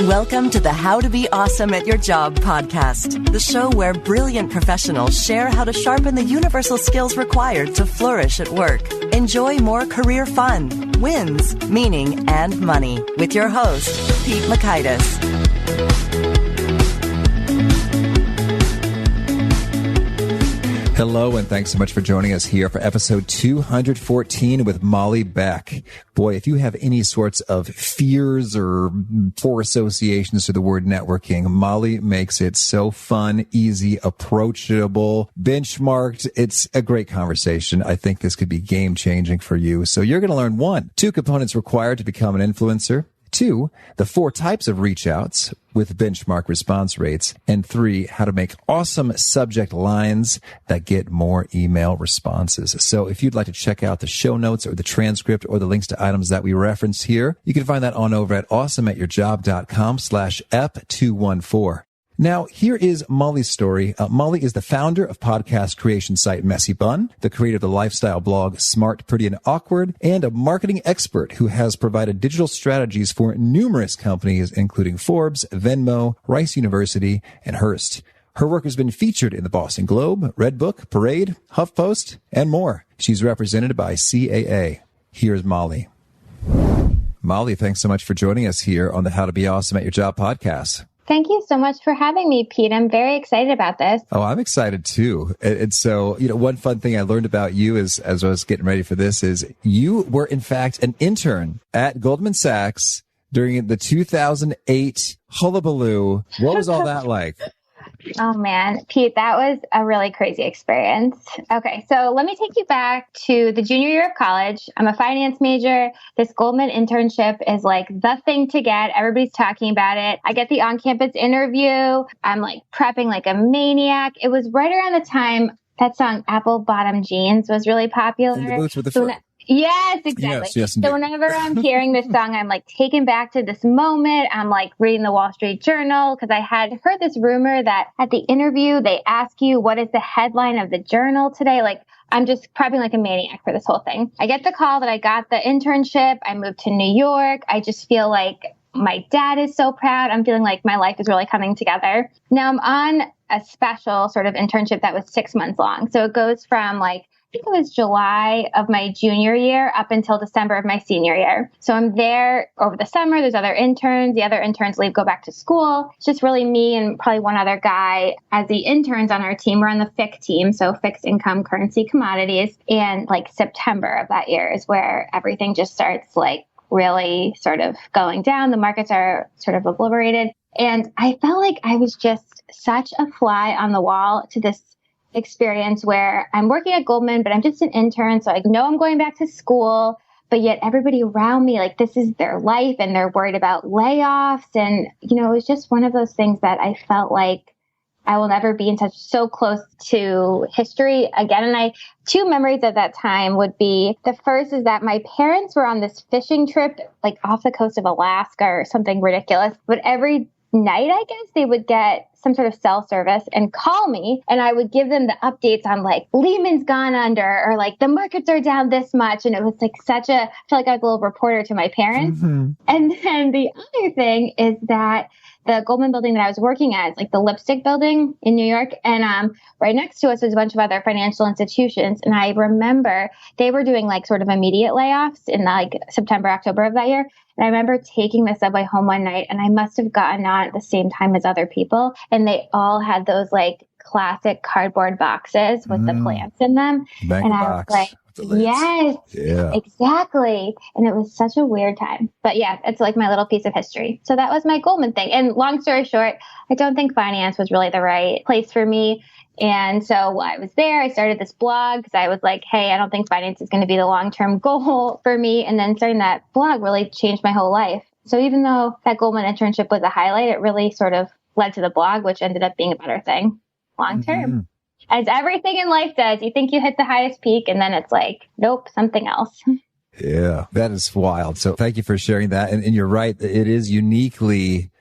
Welcome to the How to Be Awesome at Your Job podcast, the show where brilliant professionals share how to sharpen the universal skills required to flourish at work. Enjoy more career fun, wins, meaning, and money with your host, Pete Makaitis. Hello, and thanks so much for joining us here for episode 214 with Molly Beck. Boy, if you have any sorts of fears or poor associations to the word networking, Molly makes it so fun, easy, approachable, benchmarked. It's a great conversation. I think this could be game-changing for you. So you're going to learn 1, 2 components required to become an influencer. 2, the 4 types of reach outs with benchmark response rates. And 3, how to make awesome subject lines that get more email responses. So if you'd like to check out the show notes or the transcript or the links to items that we referenced here, you can find that on over at awesomeatyourjob.com/ep214. Now, here is Molly's story. Molly is the founder of podcast creation site Messy Bun, the creator of the lifestyle blog Smart, Pretty, and Awkward, and a marketing expert who has provided digital strategies for numerous companies, including Forbes, Venmo, Rice University, and Hearst. Her work has been featured in the Boston Globe, Redbook, Parade, HuffPost, and more. She's represented by CAA. Here's Molly. Molly, thanks so much for joining us here on the How to Be Awesome at Your Job podcast. Thank you so much for having me, Pete. I'm very excited about this. Oh, I'm excited too. And so, one fun thing I learned about you is, as I was getting ready for this, is you were in fact an intern at Goldman Sachs during the 2008 hullabaloo. What was all that like? Oh man, Pete, that was a really crazy experience. Okay, so let me take you back to the junior year of college. I'm a finance major. This Goldman internship is like the thing to get. Everybody's talking about it. I get the on-campus interview. I'm like prepping like a maniac. It was right around the time that song Apple Bottom Jeans was really popular. In the boots with the fur. Yes, exactly. Yes, so whenever I'm hearing this song, I'm like taken back to this moment. I'm like reading the Wall Street Journal because I had heard this rumor that at the interview, they ask you, what is the headline of the journal today? Like, I'm just prepping like a maniac for this whole thing. I get the call that I got the internship. I moved to New York. I just feel like my dad is so proud. I'm feeling like my life is really coming together. Now I'm on a special sort of internship that was 6 months long. So it goes from like, I think it was July of my junior year up until December of my senior year. So I'm there over the summer. There's other interns. The other interns leave, go back to school. It's just really me and probably one other guy as the interns on our team. We're on the FIC team, so fixed income currency commodities. And like September of that year is where everything just starts like really sort of going down. The markets are sort of obliterated. And I felt like I was just such a fly on the wall to this experience where I'm working at Goldman, but I'm just an intern. So I know I'm going back to school, but yet everybody around me, like this is their life and they're worried about layoffs. And, it was just one of those things that I felt like I will never be in touch so close to history again. And 2 memories at that time would be, the first is that my parents were on this fishing trip, like off the coast of Alaska or something ridiculous. But every night, I guess, they would get some sort of cell service and call me, and I would give them the updates on like Lehman's gone under or like the markets are down this much. And it was like I feel like I was a little reporter to my parents. Mm-hmm. And then the other thing is that the Goldman building that I was working at is like the Lipstick building in New York. And right next to us was a bunch of other financial institutions. And I remember they were doing like sort of immediate layoffs in like September, October of that year. And I remember taking the subway home one night and I must have gotten on at the same time as other people. And they all had those like classic cardboard boxes with the plants in them. Bank and box. I was like, yes, yeah, exactly. And it was such a weird time. But yeah, it's like my little piece of history. So that was my Goldman thing. And long story short, I don't think finance was really the right place for me. And so while I was there, I started this blog because I was like, hey, I don't think finance is going to be the long-term goal for me. And then starting that blog really changed my whole life. So even though that Goldman internship was a highlight, it really sort of led to the blog, which ended up being a better thing long-term. Mm-hmm. As everything in life does, you think you hit the highest peak and then it's like, nope, something else. Yeah, that is wild. So thank you for sharing that. And you're right. It is uniquely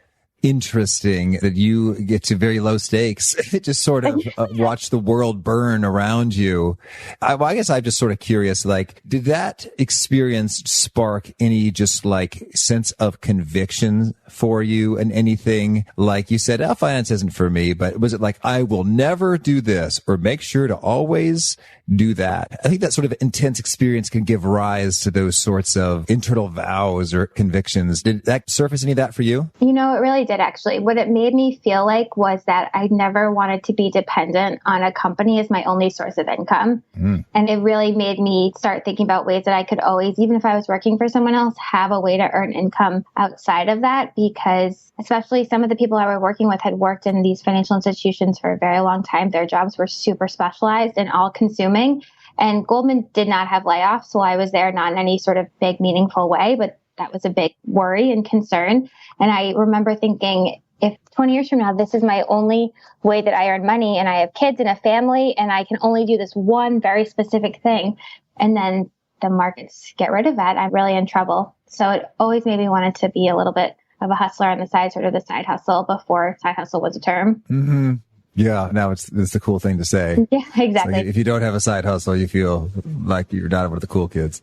interesting that you get to very low stakes, just sort of watch the world burn around you. I guess I'm just sort of curious, like, did that experience spark any just like sense of conviction for you and anything like you said, finance isn't for me, but was it like, I will never do this or make sure to always do that? I think that sort of intense experience can give rise to those sorts of internal vows or convictions. Did that surface any of that for you? You know, it really did, actually. What it made me feel like was that I never wanted to be dependent on a company as my only source of income. And it really made me start thinking about ways that I could always, even if I was working for someone else, have a way to earn income outside of that, because especially some of the people I were working with had worked in these financial institutions for a very long time. Their jobs were super specialized and all consuming. And Goldman did not have layoffs while I was there, not in any sort of big, meaningful way, but that was a big worry and concern. And I remember thinking, if 20 years from now, this is my only way that I earn money and I have kids and a family and I can only do this one very specific thing, and then the markets get rid of that, I'm really in trouble. So it always made me wanted to be a little bit of a hustler on the side, sort of the side hustle before side hustle was a term. Mm-hmm. Yeah, now it's the cool thing to say. Yeah, exactly. Like if you don't have a side hustle, you feel like you're not one of the cool kids.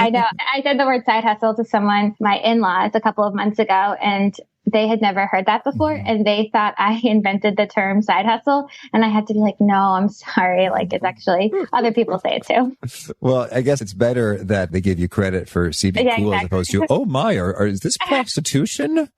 I know. I said the word side hustle to someone, my in-laws, a couple of months ago, and they had never heard that before. And they thought I invented the term side hustle. And I had to be like, no, I'm sorry. Like, it's actually, other people say it too. Well, I guess it's better that they give you credit for seeming cool as opposed to, oh my, is this prostitution?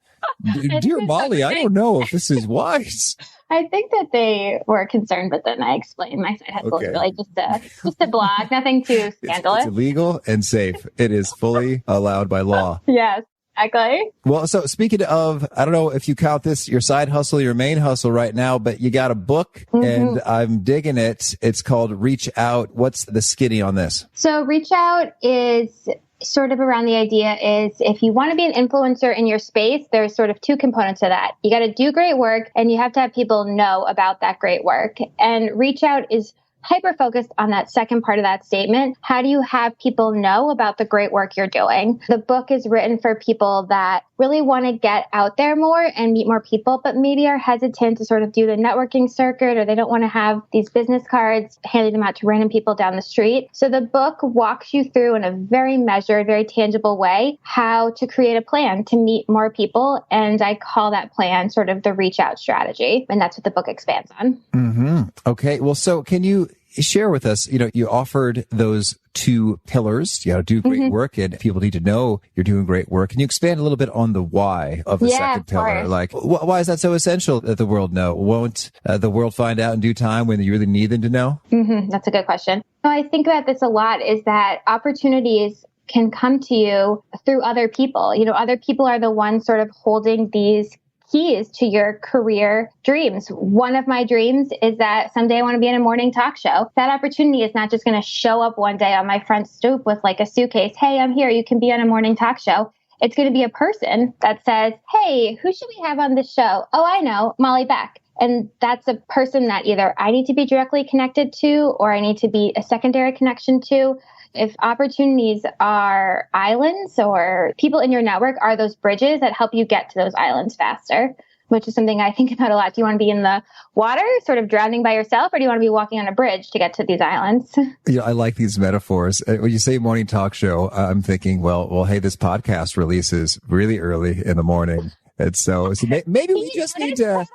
Dear Molly, I don't know if this is wise. I think that they were concerned, but then I explained my side hustle is really just a blog, nothing too scandalous. It's illegal and safe. It is fully allowed by law. Yes, exactly. Well, so speaking of, I don't know if you count this your side hustle, your main hustle right now, but you got a book and I'm digging it. It's called Reach Out. What's the skinny on this? So Reach Out is sort of around the idea is if you want to be an influencer in your space, there's sort of two components to that. You got to do great work and you have to have people know about that great work. And Reach Out is hyper-focused on that second part of that statement. How do you have people know about the great work you're doing? The book is written for people that really want to get out there more and meet more people, but maybe are hesitant to sort of do the networking circuit, or they don't want to have these business cards handing them out to random people down the street. So the book walks you through in a very measured, very tangible way how to create a plan to meet more people. And I call that plan sort of the reach out strategy. And that's what the book expands on. Mm-hmm. Okay. Well, so can you share with us, you offered those two pillars, do great work, and people need to know you're doing great work. Can you expand a little bit on the why of the second pillar? Like, why is that so essential that the world know? Won't the world find out in due time when you really need them to know? That's a good question. So I think about this a lot, is that opportunities can come to you through other people. Other people are the ones sort of holding these keys to your career dreams. One of my dreams is that someday I want to be in a morning talk show. That opportunity is not just going to show up one day on my front stoop with like a suitcase. Hey, I'm here. You can be on a morning talk show. It's going to be a person that says, hey, who should we have on this show? Oh, I know, Molly Beck. And that's a person that either I need to be directly connected to or I need to be a secondary connection to. If opportunities are islands or people in your network are those bridges that help you get to those islands faster, which is something I think about a lot. Do you want to be in the water, sort of drowning by yourself, or do you want to be walking on a bridge to get to these islands? I like these metaphors. When you say morning talk show, I'm thinking, well, hey, this podcast releases really early in the morning. And so maybe we just need to,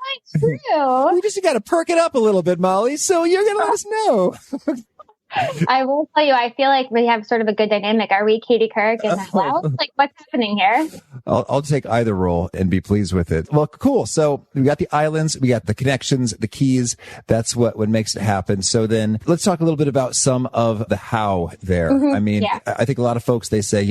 we just got to perk it up a little bit, Molly. So you're going to let us know. I will tell you, I feel like we have sort of a good dynamic. Are we Katie Couric and Wells? Like, what's happening here? I'll take either role and be pleased with it. Well, cool. So we got the islands, we got the connections, the keys. That's what makes it happen. So then let's talk a little bit about some of the how there. I mean, I think a lot of folks, they say,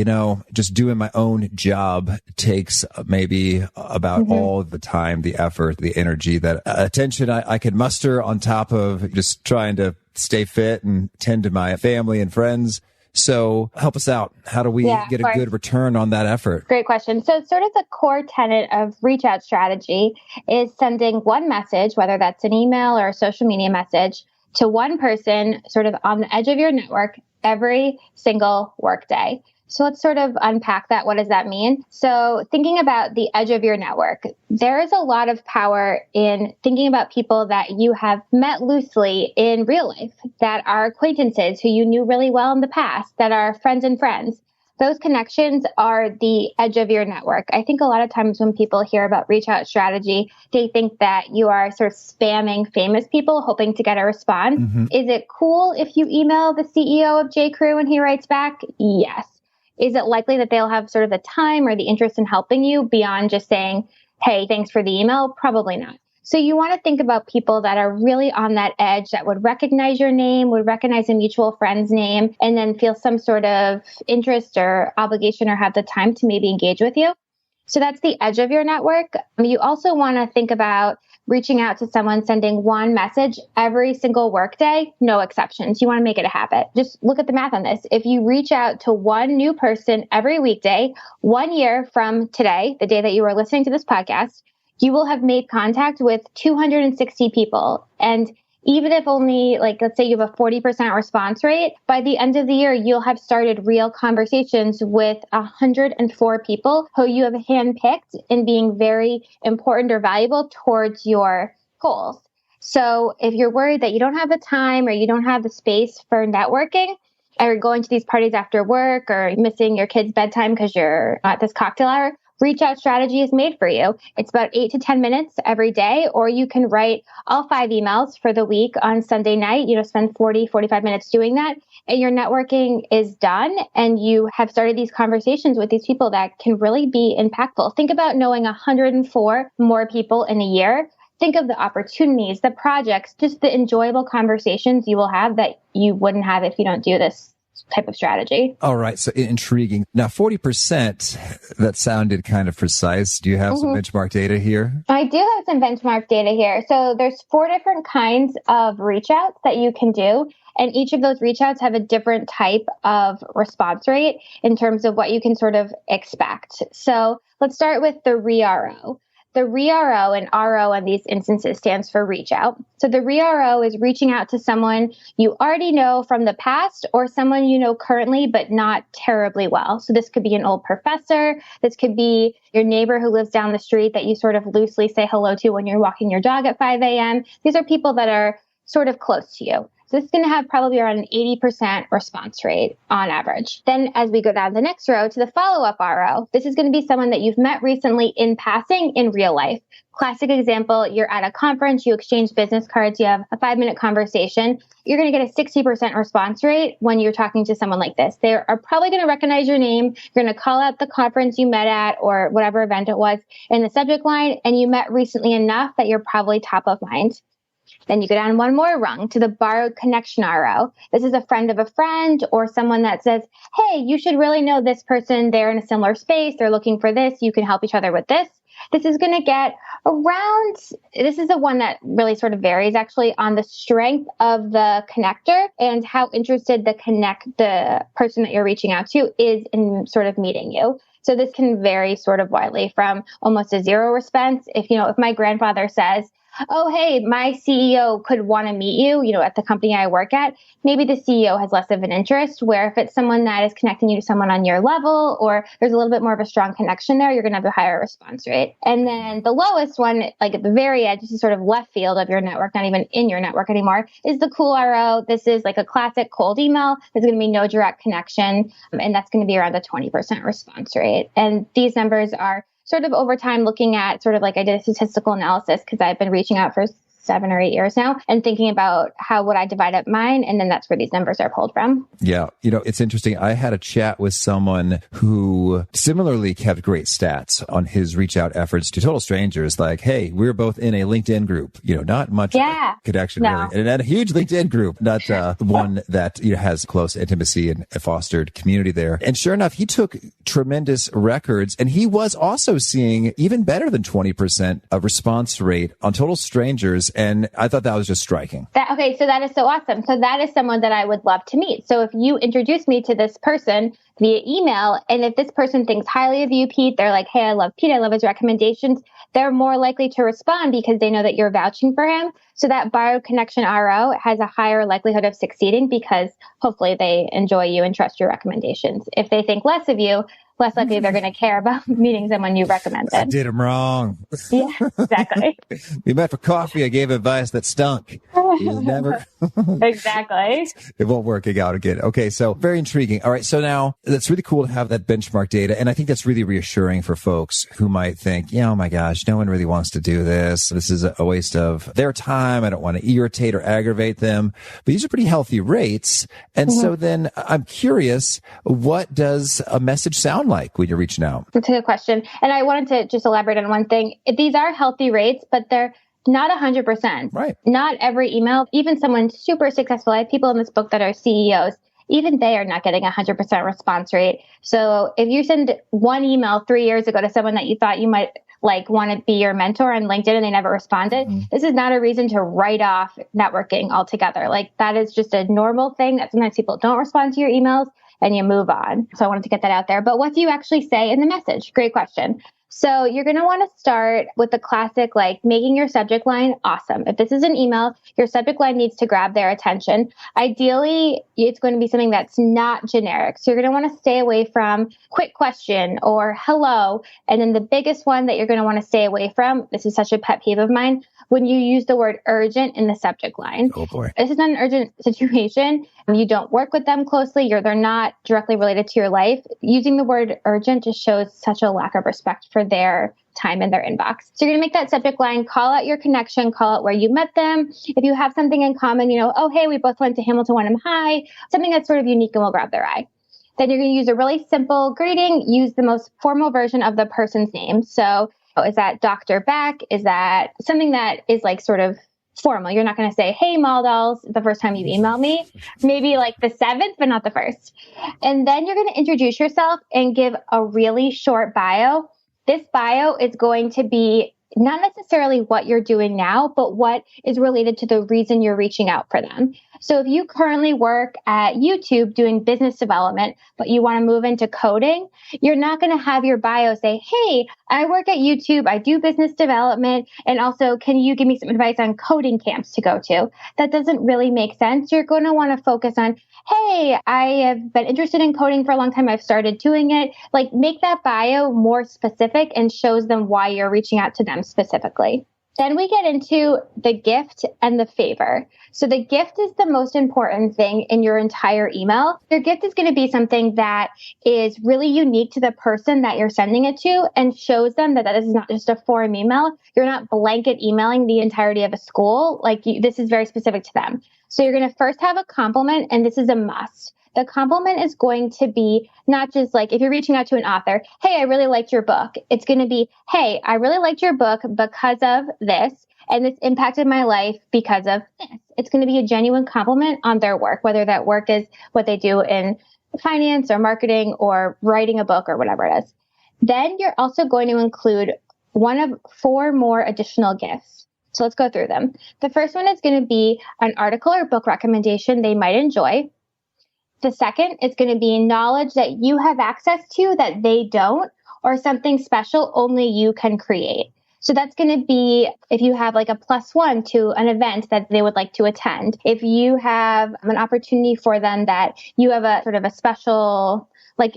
just doing my own job takes maybe about all the time, the effort, the energy, that attention I could muster on top of just trying to stay fit and tend to my family and friends. So help us out. How do we get a good return on that effort? Great question. So sort of the core tenet of reach out strategy is sending one message, whether that's an email or a social media message, to one person sort of on the edge of your network every single workday. So let's sort of unpack that. What does that mean? So thinking about the edge of your network, there is a lot of power in thinking about people that you have met loosely in real life, that are acquaintances who you knew really well in the past, that are friends and friends. Those connections are the edge of your network. I think a lot of times when people hear about reach out strategy, they think that you are sort of spamming famous people hoping to get a response. Is it cool if you email the CEO of J.Crew and he writes back? Yes. Is it likely that they'll have sort of the time or the interest in helping you beyond just saying, hey, thanks for the email? Probably not. So you want to think about people that are really on that edge that would recognize your name, would recognize a mutual friend's name, and then feel some sort of interest or obligation or have the time to maybe engage with you. So that's the edge of your network. You also want to think about reaching out to someone, sending one message every single workday, no exceptions. You want to make it a habit. Just look at the math on this. If you reach out to one new person every weekday, 1 year from today, the day that you are listening to this podcast, you will have made contact with 260 people. And even if only, like, let's say you have a 40% response rate, by the end of the year, you'll have started real conversations with 104 people who you have handpicked in being very important or valuable towards your goals. So if you're worried that you don't have the time or you don't have the space for networking, or going to these parties after work or missing your kid's bedtime because you're at this cocktail hour, reach out strategy is made for you. It's about 8 to 10 minutes every day, or you can write all 5 emails for the week on Sunday night, spend 40, 45 minutes doing that, and your networking is done. And you have started these conversations with these people that can really be impactful. Think about knowing 104 more people in a year. Think of the opportunities, the projects, just the enjoyable conversations you will have that you wouldn't have if you don't do this type of strategy. All right. So intriguing. Now, 40%, that sounded kind of precise. Do you have some benchmark data here? I do have some benchmark data here. So there's 4 different kinds of reach outs that you can do. And each of those reach outs have a different type of response rate in terms of what you can sort of expect. So let's start with the RERO. The RERO, and RO in these instances stands for reach out. So the RERO is reaching out to someone you already know from the past or someone you know currently, but not terribly well. So this could be an old professor. This could be your neighbor who lives down the street that you sort of loosely say hello to when you're walking your dog at 5 a.m. These are people that are sort of close to you. So this is going to have probably around an 80% response rate on average. Then as we go down the next row to the follow-up RO, this is going to be someone that you've met recently in passing in real life. Classic example, you're at a conference, you exchange business cards, you have a 5-minute conversation. You're going to get a 60% response rate when you're talking to someone like this. They are probably going to recognize your name. You're going to call out the conference you met at or whatever event it was in the subject line, and you met recently enough that you're probably top of mind. Then you go down one more rung to the borrowed connection RO. This is a friend of a friend or someone that says, hey, you should really know this person. They're in a similar space. They're looking for this. You can help each other with this. This is going to get around, this is the one that really sort of varies actually on the strength of the connector and how interested the person that you're reaching out to is in sort of meeting you. So this can vary sort of widely from almost a 0 response. If my grandfather says, oh, hey, my CEO could want to meet you, at the company I work at, maybe the CEO has less of an interest, where if it's someone that is connecting you to someone on your level, or there's a little bit more of a strong connection there, you're going to have a higher response rate. And then the lowest one, like at the very edge, this is sort of left field of your network, not even in your network anymore, is the cool RO. This is like a classic cold email. There's going to be no direct connection, and that's going to be around the 20% response rate. And these numbers are sort of over time looking at sort of like I did a statistical analysis because I've been reaching out for 7 or 8 years now and thinking about how would I divide up mine. And then that's where these numbers are pulled from. Yeah. It's interesting. I had a chat with someone who similarly kept great stats on his reach out efforts to total strangers. Like, hey, we're both in a LinkedIn group, not much connection really. And a huge LinkedIn group, not one that has close intimacy and fostered community there. And sure enough, he took tremendous records and he was also seeing even better than 20% of response rate on total strangers. And I thought that was just striking. Okay, so that is so awesome. So that is someone that I would love to meet. So if you introduce me to this person via email, and if this person thinks highly of you, Pete, they're like, hey, I love Pete, I love his recommendations, they're more likely to respond because they know that you're vouching for him. So that borrowed connection RO has a higher likelihood of succeeding because hopefully they enjoy you and trust your recommendations. If they think less of you, less likely they're going to care about meeting someone you recommended. I did him wrong. Yeah, exactly. We met for coffee. I gave advice that stunk. You never. Exactly. It won't work out again. Okay. So very intriguing. All right. So now that's really cool to have that benchmark data. And I think that's really reassuring for folks who might think, yeah, oh my gosh, no one really wants to do this. This is a waste of their time. I don't want to irritate or aggravate them. But these are pretty healthy rates. And so then I'm curious, what does a message sound like when you're reaching out? That's a good question. And I wanted to just elaborate on one thing. These are healthy rates, but they're not 100%. Right. Not every email, even someone super successful. I have people in this book that are CEOs. Even they are not getting 100% response rate. So if you send one email 3 years ago to someone that you thought you might want to be your mentor on LinkedIn and they never responded, this is not a reason to write off networking altogether. That is just a normal thing that sometimes people don't respond to your emails and you move on. So I wanted to get that out there. But what do you actually say in the message? Great question. So you're going to want to start with the classic, making your subject line awesome. If this is an email, your subject line needs to grab their attention. Ideally, it's going to be something that's not generic. So you're going to want to stay away from quick question or hello. And then the biggest one that you're going to want to stay away from, this is such a pet peeve of mine, when you use the word urgent in the subject line. Oh boy. This is not an urgent situation. You don't work with them closely. They're not directly related to your life. Using the word urgent just shows such a lack of respect for their time in their inbox. So you're going to make that subject line, call out your connection, call out where you met them. If you have something in common, oh, hey, we both went to Hamilton Wenham High, something that's sort of unique and will grab their eye. Then you're going to use a really simple greeting, use the most formal version of the person's name. So is that Dr. Beck? Is that something that is sort of formal? You're not going to say, hey, Maldolls, the first time you email me, maybe the 7th, but not the 1st. And then you're going to introduce yourself and give a really short bio. This bio is going to be not necessarily what you're doing now, but what is related to the reason you're reaching out for them. So if you currently work at YouTube doing business development, but you want to move into coding, you're not going to have your bio say, hey, I work at YouTube, I do business development, and also can you give me some advice on coding camps to go to? That doesn't really make sense. You're going to want to focus on, hey, I have been interested in coding for a long time. I've started doing it. Make that bio more specific and shows them why you're reaching out to them specifically. Then we get into the gift and the favor. So the gift is the most important thing in your entire email. Your gift is going to be something that is really unique to the person that you're sending it to and shows them that this is not just a form email. You're not blanket emailing the entirety of a school. This is very specific to them. So you're going to first have a compliment, and this is a must. The compliment is going to be not just if you're reaching out to an author, hey, I really liked your book. It's going to be, hey, I really liked your book because of this, and this impacted my life because of this. It's going to be a genuine compliment on their work, whether that work is what they do in finance or marketing or writing a book or whatever it is. Then you're also going to include one of 4 more additional gifts. So let's go through them. The first one is going to be an article or book recommendation they might enjoy. The second is going to be knowledge that you have access to that they don't, or something special only you can create. So that's going to be if you have a +1 to an event that they would like to attend. If you have an opportunity for them that you have a sort of a special,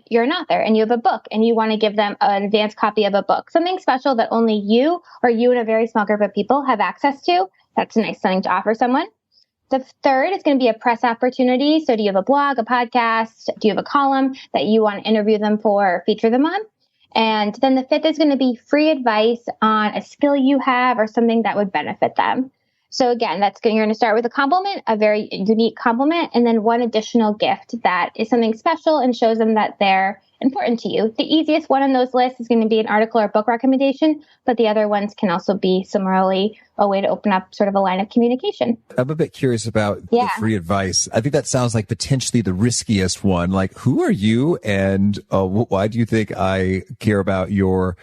you're an author and you have a book and you want to give them an advanced copy of a book, something special that only you or you and a very small group of people have access to. That's a nice thing to offer someone. The third is going to be a press opportunity. So do you have a blog, a podcast? Do you have a column that you want to interview them for or feature them on? And then the 5th is going to be free advice on a skill you have or something that would benefit them. So again, you're going to start with a compliment, a very unique compliment, and then one additional gift that is something special and shows them that they're important to you. The easiest one on those lists is going to be an article or book recommendation, but the other ones can also be similarly a way to open up sort of a line of communication. I'm a bit curious about the free advice. I think that sounds like potentially the riskiest one. Who are you and why do you think I care about your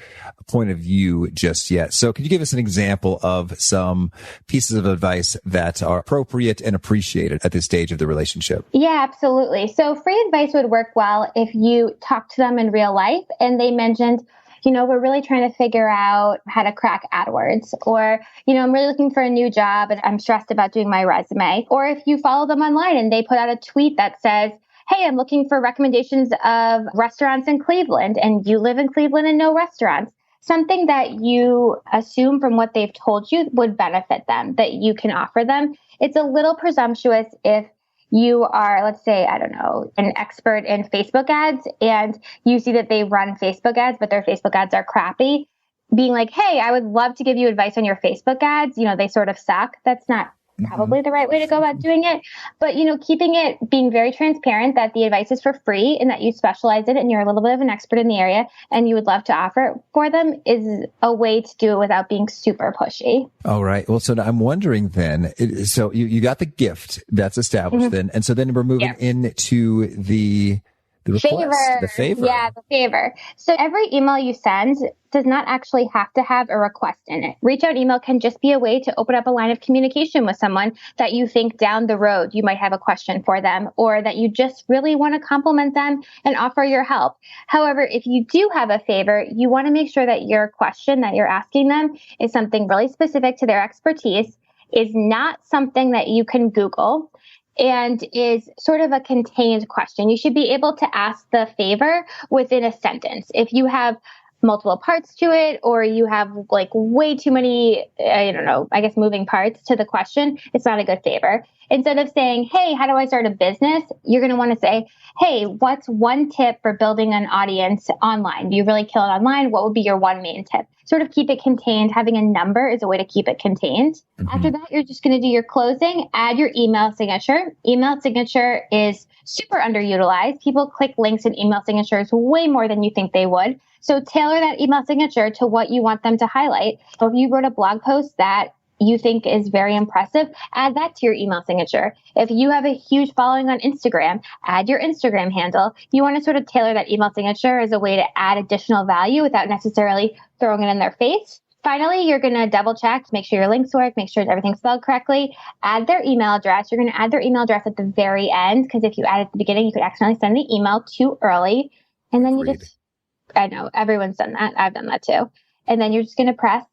point of view just yet? So could you give us an example of some pieces of advice that are appropriate and appreciated at this stage of the relationship? Yeah, absolutely. So free advice would work well if you talk to them in real life and they mentioned, we're really trying to figure out how to crack AdWords, or, I'm really looking for a new job and I'm stressed about doing my resume. Or if you follow them online and they put out a tweet that says, hey, I'm looking for recommendations of restaurants in Cleveland, and you live in Cleveland and know restaurants. something that you assume from what they've told you would benefit them, that you can offer them. It's a little presumptuous if you are, let's say, I don't know, an expert in Facebook ads and you see that they run Facebook ads, but their Facebook ads are crappy. Being like, hey, I would love to give you advice on your Facebook ads. They sort of suck. That's not probably the right way to go about doing it. But, keeping it, being very transparent that the advice is for free and that you specialize in it and you're a little bit of an expert in the area and you would love to offer it for them is a way to do it without being super pushy. All right. Well, so I'm wondering then, so you got the gift that's established then. And so then we're moving into the request, the favor. Yeah, the favor. So every email you send does not actually have to have a request in it. Reach out email can just be a way to open up a line of communication with someone that you think down the road you might have a question for them, or that you just really want to compliment them and offer your help. However, if you do have a favor, you want to make sure that your question that you're asking them is something really specific to their expertise, is not something that you can Google, and is sort of a contained question. You should be able to ask the favor within a sentence. If you have multiple parts to it, or you have like way too many, moving parts to the question, it's not a good favor. Instead of saying, hey, how do I start a business? You're going to want to say, hey, what's one tip for building an audience online? Do you really kill it online? What would be your one main tip? Sort of keep it contained. Having a number is a way to keep it contained. After that, you're just going to do your closing, add your email signature. Email signature is super underutilized. People click links in email signatures way more than you think they would. So tailor that email signature to what you want them to highlight. So if you wrote a blog post that you think is very impressive, add that to your email signature. If you have a huge following on Instagram, add your Instagram handle. You want to sort of tailor that email signature as a way to add additional value without necessarily throwing it in their face. Finally, you're going to double check, make sure your links work, make sure everything's spelled correctly, add their email address. You're going to add their email address at the very end, because if you add it at the beginning, you could accidentally send the email too early. And then I know everyone's done that. I've done that too. And then you're just going to press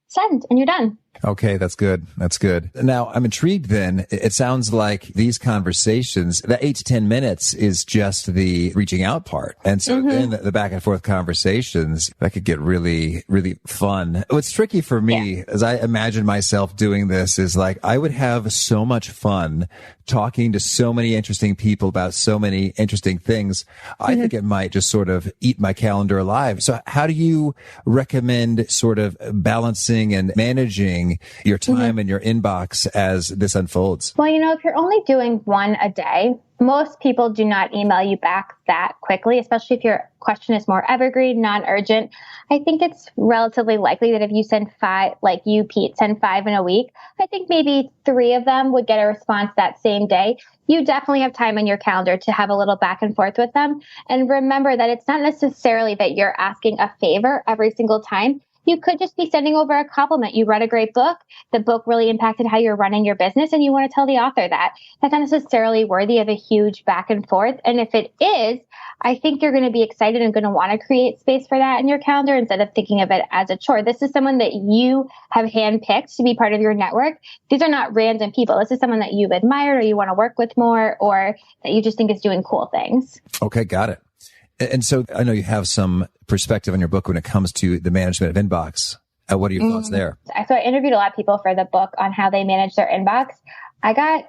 send and you're done. Okay, that's good. That's good. Now, I'm intrigued then. It sounds like these conversations, that 8 to 10 minutes is just the reaching out part. And so then the back and forth conversations, that could get really, really fun. What's tricky for me, as I imagine myself doing this, is like I would have so much fun talking to so many interesting people about so many interesting things. I think it might just sort of eat my calendar alive. So how do you recommend sort of balancing and managing your time and your inbox as this unfolds? Well, if you're only doing one a day, most people do not email you back that quickly, especially if your question is more evergreen, non-urgent. I think it's relatively likely that if you send 5, like you, Pete, send 5 in a week, I think maybe 3 of them would get a response that same day. You definitely have time in your calendar to have a little back and forth with them. And remember that it's not necessarily that you're asking a favor every single time. You could just be sending over a compliment. You read a great book. The book really impacted how you're running your business, and you want to tell the author that. That's not necessarily worthy of a huge back and forth. And if it is, I think you're going to be excited and going to want to create space for that in your calendar instead of thinking of it as a chore. This is someone that you have handpicked to be part of your network. These are not random people. This is someone that you've admired or you want to work with more, or that you just think is doing cool things. Okay, got it. And so I know you have some perspective in your book when it comes to the management of inbox. What are your thoughts there? So I interviewed a lot of people for the book on how they manage their inbox. I got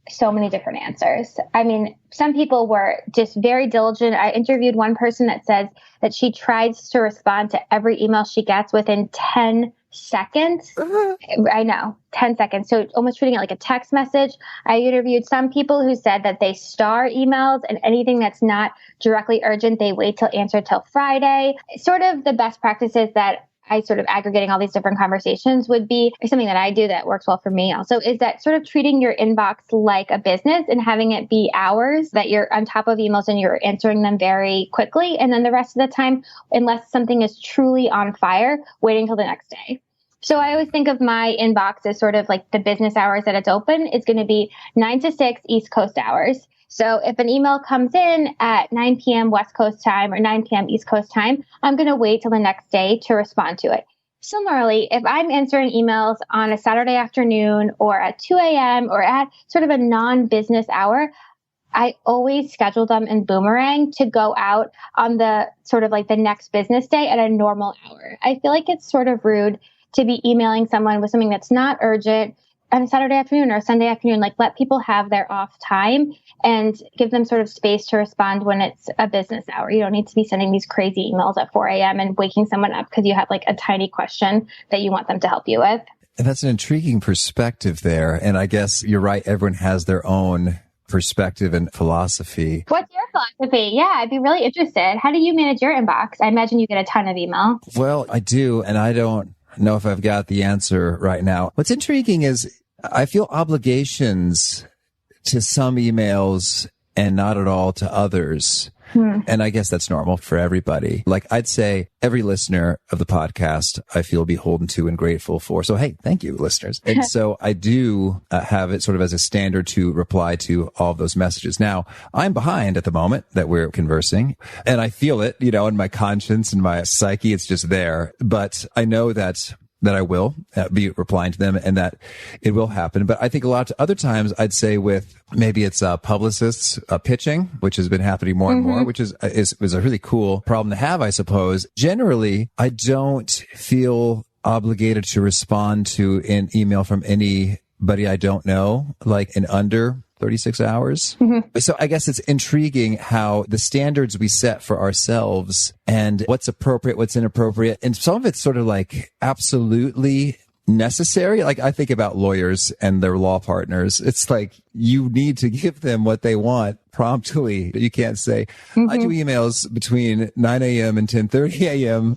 so many different answers. I mean, some people were just very diligent. I interviewed one person that says that she tries to respond to every email she gets within 10 seconds. I know, 10 seconds. So almost treating it like a text message. I interviewed some people who said that they star emails, and anything that's not directly urgent, they wait till answer till Friday. Sort of the best practices that I sort of aggregating all these different conversations would be something that I do that works well for me also, is that sort of treating your inbox like a business and having it be hours that you're on top of emails and you're answering them very quickly. And then the rest of the time, unless something is truly on fire, waiting till the next day. So I always think of my inbox as sort of like the business hours that it's open. It's going to be 9 to 6 East Coast hours. So if an email comes in at 9 p.m. West Coast time or 9 p.m. East Coast time, I'm going to wait till the next day to respond to it. Similarly, if I'm answering emails on a Saturday afternoon or at 2 a.m. or at sort of a non-business hour, I always schedule them in Boomerang to go out on the sort of like the next business day at a normal hour. I feel like it's sort of rude to be emailing someone with something that's not urgent on a Saturday afternoon or a Sunday afternoon. Like, let people have their off time and give them sort of space to respond when it's a business hour. You don't need to be sending these crazy emails at 4 a.m. and waking someone up because you have like a tiny question that you want them to help you with. And that's an intriguing perspective there. And I guess you're right. Everyone has their own perspective and philosophy. What's your philosophy? Yeah, I'd be really interested. How do you manage your inbox? I imagine you get a ton of email. Well, I do. And I don't know if I've got the answer right now. What's intriguing is I feel obligations to some emails and not at all to others. And I guess that's normal for everybody. Like, I'd say every listener of the podcast, I feel beholden to and grateful for. So, hey, thank you, listeners. And so I do have it sort of as a standard to reply to all of those messages. Now, I'm behind at the moment that we're conversing, and I feel it, you know, in my conscience and my psyche. It's just there. But I know that I will be replying to them and that it will happen. But I think a lot of other times, I'd say with maybe it's publicists pitching, which has been happening more and more, which is a really cool problem to have, I suppose. Generally, I don't feel obligated to respond to an email from anybody I don't know, like in under 36 hours. So I guess it's intriguing how the standards we set for ourselves and what's appropriate, what's inappropriate. And some of it's sort of like absolutely necessary. Like, I think about lawyers and their law partners. It's like you need to give them what they want promptly. You can't say, I do emails between 9 a.m. and 10:30 a.m.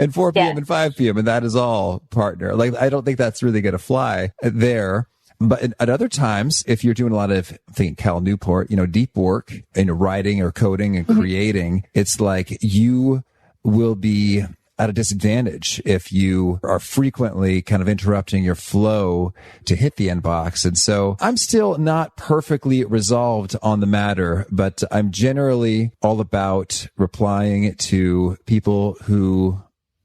and 4 p.m. and 5 p.m. And that is all, partner. Like, I don't think that's really going to fly there. But at other times, if you're doing a lot of, I think Cal Newport, you know, deep work in writing or coding and creating, it's like you will be at a disadvantage if you are frequently kind of interrupting your flow to hit the inbox. And so I'm still not perfectly resolved on the matter, but I'm generally all about replying to people who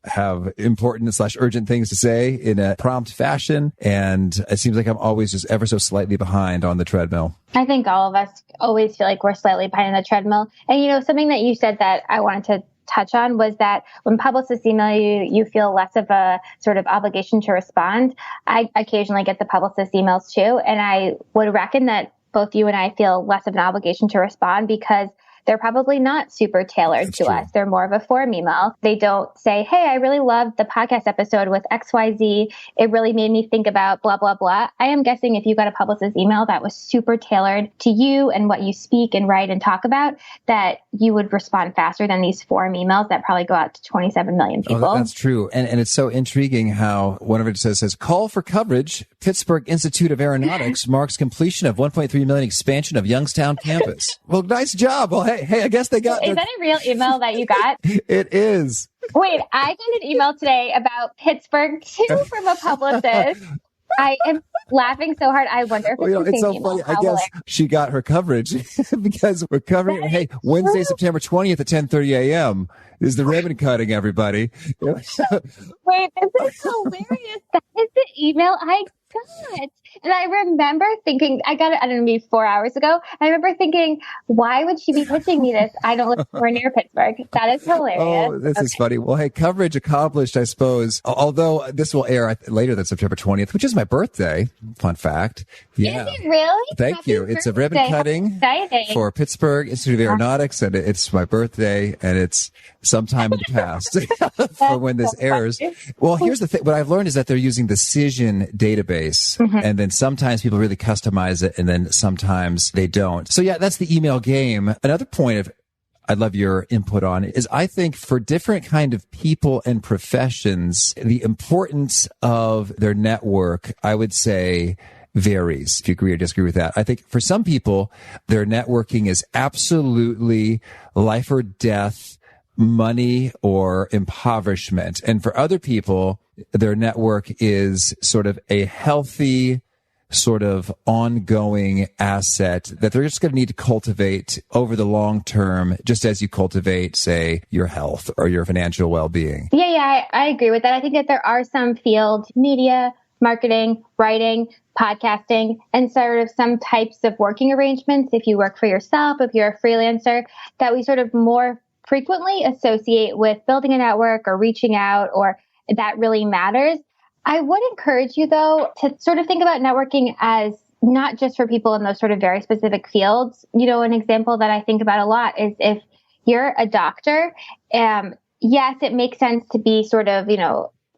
have important / urgent things to say in a prompt fashion. And it seems like I'm always just ever so slightly behind on the treadmill. I think all of us always feel like we're slightly behind on the treadmill. And, you know, something that you said that I wanted to touch on was that when publicists email you, you feel less of a sort of obligation to respond. I occasionally get the publicist emails too. And I would reckon that both you and I feel less of an obligation to respond because they're probably not super tailored to us. They're more of a form email. They don't say, hey, I really loved the podcast episode with XYZ. It really made me think about blah, blah, blah. I am guessing if you got a publicist email that was super tailored to you and what you speak and write and talk about, that you would respond faster than these form emails that probably go out to 27 million people. Oh, that's true. And it's so intriguing how one of it says, call for coverage. Pittsburgh Institute of Aeronautics marks completion of 1.3 million expansion of Youngstown campus. Well, nice job. Well, hey, I guess they got... Is that a real email that you got? It is. Wait, I got an email today about Pittsburgh too from a publicist. I am laughing so hard. I wonder if it's so funny. I guess she got her coverage because we're covering. Hey, Wednesday, September 20th at 10:30 a.m. is the ribbon cutting, everybody. Wait, this is hilarious. That is the email I got. And I remember thinking, I got it, I don't know, maybe 4 hours ago. I remember thinking, why would she be pitching me this? I don't live anywhere near Pittsburgh. That is hilarious. Oh, this is funny. Well, hey, coverage accomplished, I suppose. Although this will air later than September 20th, which is my birthday. Fun fact. Yeah. Is it really? Thank Happy you. birthday. It's a ribbon cutting for Pittsburgh Institute of Aeronautics, and it's my birthday, and it's sometime in the past for when this airs. Well, here's the thing. What I've learned is that they're using the Cision database, and then sometimes people really customize it, and then sometimes they don't. So yeah, that's the email game. Another point I'd love your input on is I think for different kind of people and professions, the importance of their network, I would say, varies. If you agree or disagree with that. I think for some people, their networking is absolutely life or death, money or impoverishment. And for other people, their network is sort of a healthy, sort of ongoing asset that they're just going to need to cultivate over the long term, just as you cultivate, say, your health or your financial well-being. Yeah, I agree with that. I think that there are some fields, media, marketing, writing, podcasting, and sort of some types of working arrangements, if you work for yourself, if you're a freelancer, that we sort of more frequently associate with building a network or reaching out, or that really matters. I would encourage you, though, to sort of think about networking as not just for people in those sort of very specific fields. An example that I think about a lot is if you're a doctor, yes, it makes sense to be sort of,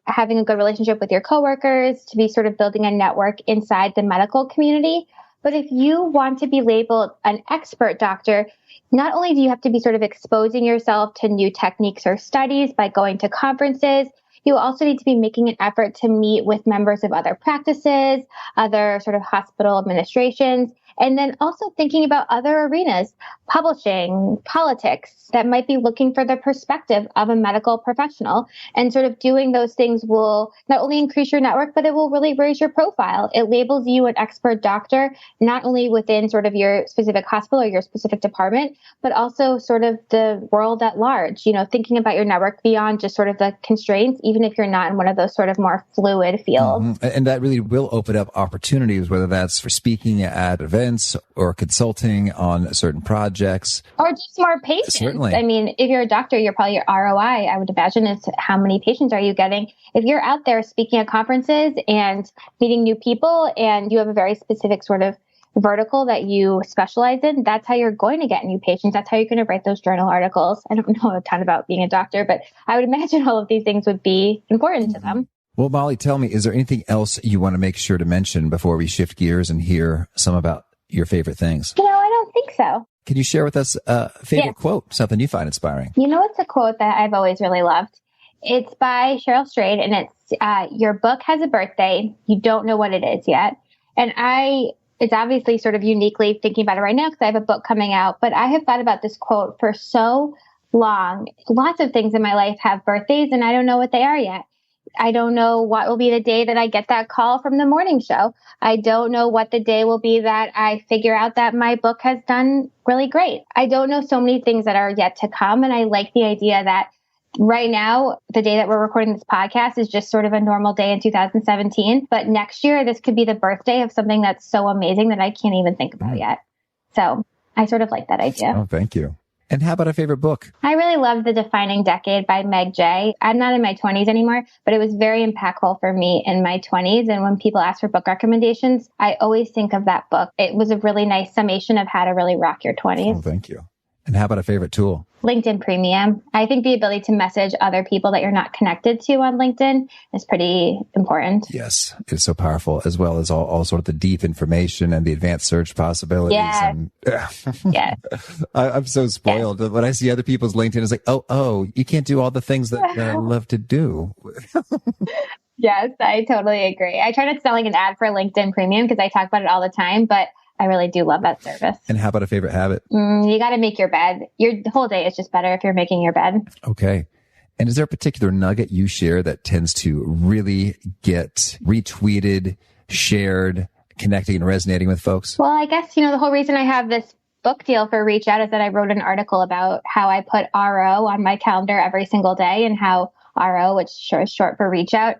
having a good relationship with your coworkers, to be sort of building a network inside the medical community. But if you want to be labeled an expert doctor, not only do you have to be sort of exposing yourself to new techniques or studies by going to conferences, you also need to be making an effort to meet with members of other practices, other sort of hospital administrations, and then also thinking about other arenas, publishing, politics, that might be looking for the perspective of a medical professional. And sort of doing those things will not only increase your network, but it will really raise your profile. It labels you an expert doctor, not only within sort of your specific hospital or your specific department, but also sort of the world at large, thinking about your network beyond just sort of the constraints, even if you're not in one of those sort of more fluid fields. Mm-hmm. And that really will open up opportunities, whether that's for speaking at events or consulting on certain projects. Or just more patients. Certainly. I mean, if you're a doctor, you're probably your ROI, I would imagine, is how many patients are you getting. If you're out there speaking at conferences and meeting new people and you have a very specific sort of vertical that you specialize in, that's how you're going to get new patients. That's how you're going to write those journal articles. I don't know a ton about being a doctor, but I would imagine all of these things would be important to them. Well, Molly, tell me, is there anything else you want to make sure to mention before we shift gears and hear some about your favorite things? I don't think so. Can you share with us a favorite quote, something you find inspiring? It's a quote that I've always really loved. It's by Cheryl Strayed, and it's, your book has a birthday. You don't know what it is yet. And it's obviously sort of uniquely thinking about it right now because I have a book coming out, but I have thought about this quote for so long. Lots of things in my life have birthdays, and I don't know what they are yet. I don't know what will be the day that I get that call from the morning show. I don't know what the day will be that I figure out that my book has done really great. I don't know so many things that are yet to come. And I like the idea that right now, the day that we're recording this podcast is just sort of a normal day in 2017. But next year, this could be the birthday of something that's so amazing that I can't even think about yet. So I sort of like that idea. Oh, thank you. And how about a favorite book? I really love The Defining Decade by Meg Jay. I'm not in my 20s anymore, but it was very impactful for me in my 20s. And when people ask for book recommendations, I always think of that book. It was a really nice summation of how to really rock your 20s. Oh, thank you. And how about a favorite tool? LinkedIn Premium. I think the ability to message other people that you're not connected to on LinkedIn is pretty important. Yes, it's so powerful, as well as all sort of the deep information and the advanced search possibilities. Yes. And, Yes. I'm so spoiled. Yes. When I see other people's LinkedIn, it's like, oh, you can't do all the things that I love to do. Yes, I totally agree. I try not to sound like an ad for LinkedIn Premium because I talk about it all the time, but I really do love that service. And how about a favorite habit? You got to make your bed. Your whole day is just better if you're making your bed. Okay. And is there a particular nugget you share that tends to really get retweeted, shared, connecting and resonating with folks? Well, I guess, the whole reason I have this book deal for Reach Out is that I wrote an article about how I put RO on my calendar every single day and how RO, which is short for Reach Out,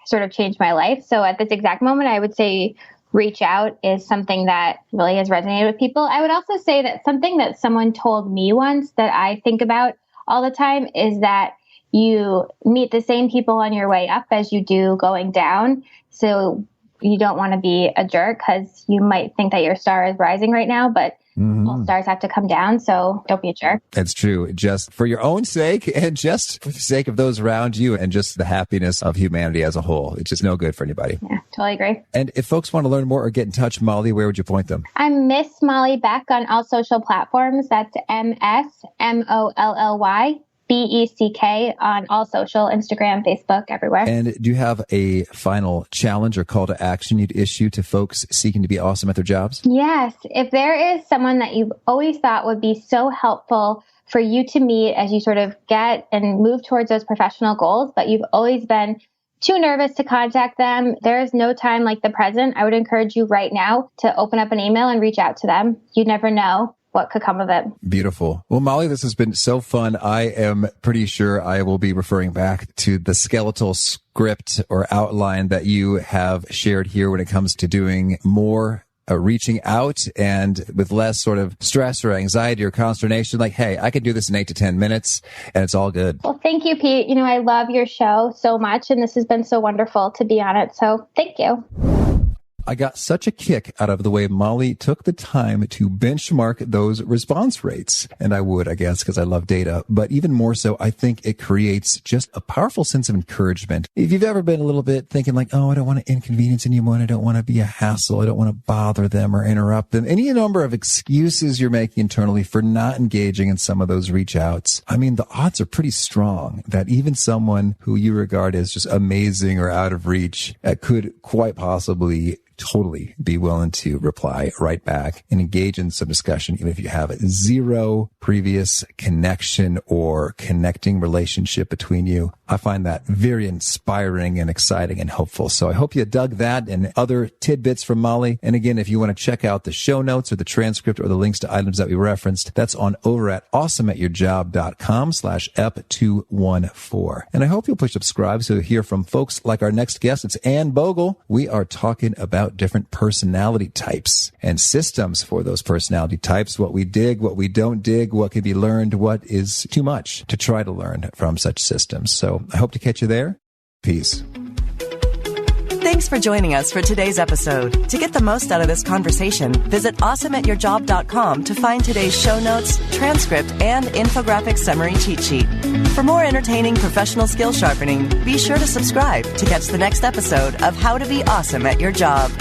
sort of changed my life. So at this exact moment, I would say Reach Out is something that really has resonated with people. I would also say that something that someone told me once that I think about all the time is that you meet the same people on your way up as you do going down. So you don't want to be a jerk because you might think that your star is rising right now, but all stars have to come down. So don't be a jerk. That's true. Just for your own sake and just for the sake of those around you and just the happiness of humanity as a whole. It's just no good for anybody. Yeah, totally agree. And if folks want to learn more or get in touch, Molly, where would you point them? I'm Miss Molly Beck on all social platforms. That's MSMOLLY. BECK on all social, Instagram, Facebook, everywhere. And do you have a final challenge or call to action you'd issue to folks seeking to be awesome at their jobs? Yes. If there is someone that you've always thought would be so helpful for you to meet as you sort of get and move towards those professional goals, but you've always been too nervous to contact them, there is no time like the present. I would encourage you right now to open up an email and reach out to them. You never know what could come of it. Beautiful. Well, Molly, this has been so fun. I am pretty sure I will be referring back to the skeletal script or outline that you have shared here when it comes to doing more reaching out and with less sort of stress or anxiety or consternation. Like, hey, I can do this in 8 to 10 minutes and it's all good. Well, thank you, Pete. I love your show so much, and this has been so wonderful to be on it. So thank you. I got such a kick out of the way Molly took the time to benchmark those response rates. And I would, I guess, because I love data. But even more so, I think it creates just a powerful sense of encouragement. If you've ever been a little bit thinking like, oh, I don't want to inconvenience anyone. I don't want to be a hassle. I don't want to bother them or interrupt them. Any number of excuses you're making internally for not engaging in some of those reach outs. I mean, the odds are pretty strong that even someone who you regard as just amazing or out of reach could quite possibly totally be willing to reply right back and engage in some discussion, even if you have zero previous connection or connecting relationship between you. I find that very inspiring and exciting and hopeful. So I hope you dug that and other tidbits from Molly. And again, if you want to check out the show notes or the transcript or the links to items that we referenced, that's on over at awesomeatyourjob.com/ep214. And I hope you'll push subscribe so you'll hear from folks like our next guest. It's Ann Bogle. We are talking about different personality types and systems for those personality types, what we dig, what we don't dig, what can be learned, what is too much to try to learn from such systems. So I hope to catch you there. Peace. Thanks for joining us for today's episode. To get the most out of this conversation, visit awesomeatyourjob.com to find today's show notes, transcript, and infographic summary cheat sheet. For more entertaining professional skill sharpening, be sure to subscribe to catch the next episode of How to Be Awesome at Your Job.